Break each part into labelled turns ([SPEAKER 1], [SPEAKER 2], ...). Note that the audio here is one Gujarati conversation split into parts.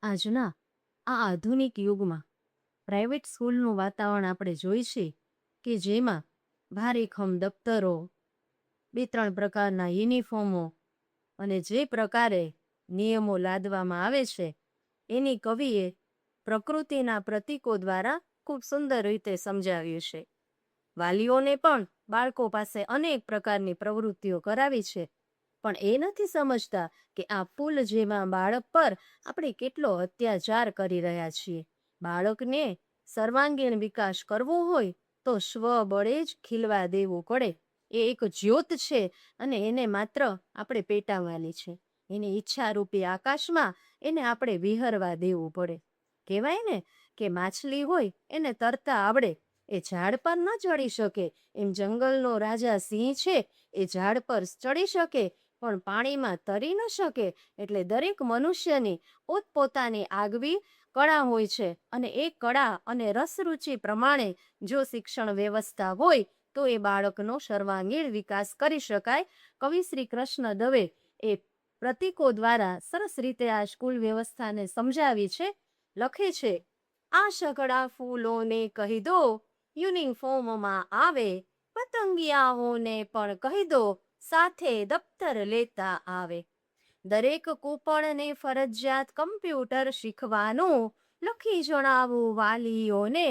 [SPEAKER 1] આજના આ આધુનિક યુગમાં પ્રાઇવેટ સ્કૂલનું વાતાવરણ આપણે જોઈ છે કે જેમાં ભારેખમ દફતરો, બે ત્રણ પ્રકારના યુનિફોર્મો અને જે પ્રકારે નિયમો લાદવામાં આવે છે એની કવિએ પ્રકૃતિના પ્રતીકો દ્વારા ખૂબ સુંદર રીતે સમજાવ્યું છે. વાલીઓને પણ બાળકો પાસે અનેક પ્રકારની પ્રવૃત્તિઓ કરાવી છે, પણ એ નથી સમજતા કે આ પુલ જેવા બાળક પર આપણે કેટલો અત્યાચાર કરી રહ્યા છીએ. બાળકને સર્વાંગીણ વિકાસ કરવો હોય તો સ્વબળે જ ખીલવા દેવું પડે. એ એક જ્યોત છે અને એને માત્ર આપણે પેટાવવાની છે. એની ઈચ્છારૂપી આકાશમાં એને આપણે વિહરવા દેવું પડે. કહેવાય ને કે માછલી હોય એને તરતા આવડે, એ ઝાડ પર ન ચડી શકે. એમ જંગલનો રાજા સિંહ છે એ ઝાડ પર ચડી શકે પણ પાણીમાં તરી ન શકે. એટલે દરેક મનુષ્યની પોતપોતાની આગવી કળા હોય છે અને એ કળા અને રસરૂચિ પ્રમાણે જો શિક્ષણ વ્યવસ્થા હોય તો એ બાળકનો સર્વાંગીણ વિકાસ કરી શકાય. કવિ શ્રી કૃષ્ણ દવે એ પ્રતીકો દ્વારા સરસ રીતે આ સ્કૂલ વ્યવસ્થાને સમજાવી છે. લખે છે, આ શકડા ફૂલોને કહી દો યુનિફોર્મમાં આવે, પતંગિયાઓને પણ કહી દો સાથે દફતર લેતા આવે. દરેક કૂપણને ફરજિયાત કમ્પ્યુટર શીખવાનું, લખી જણાવું વાલીઓને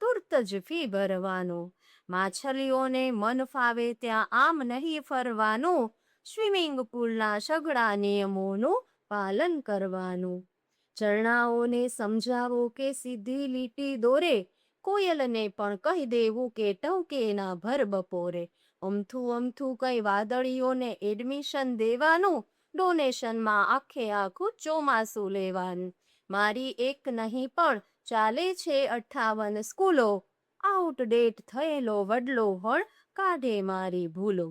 [SPEAKER 1] તુરત જ ફી ભરવાનું. માછલીઓને મન ફાવે ત્યાં આમ નહીં ફરવાનું, સ્વિમિંગ પુલના સઘળા નિયમોનું પાલન કરવાનું. ઝરણાઓને સમજાવો કે સીધી લીટી દોરે, કોયલને પણ કહી દેવું કે ટહુકે ના ભર બપોરે. અમથું અમથું કઈ વાદળીઓને એડમિશન દેવાનું, ડોનેશનમાં આખે આખું ચોમાસું લેવાનું. મારી એક નહીં પણ ચાલે છે 58 સ્કૂલો, આઉટડેટ થયેલો વડલો હળ કાઢે મારી ભૂલો.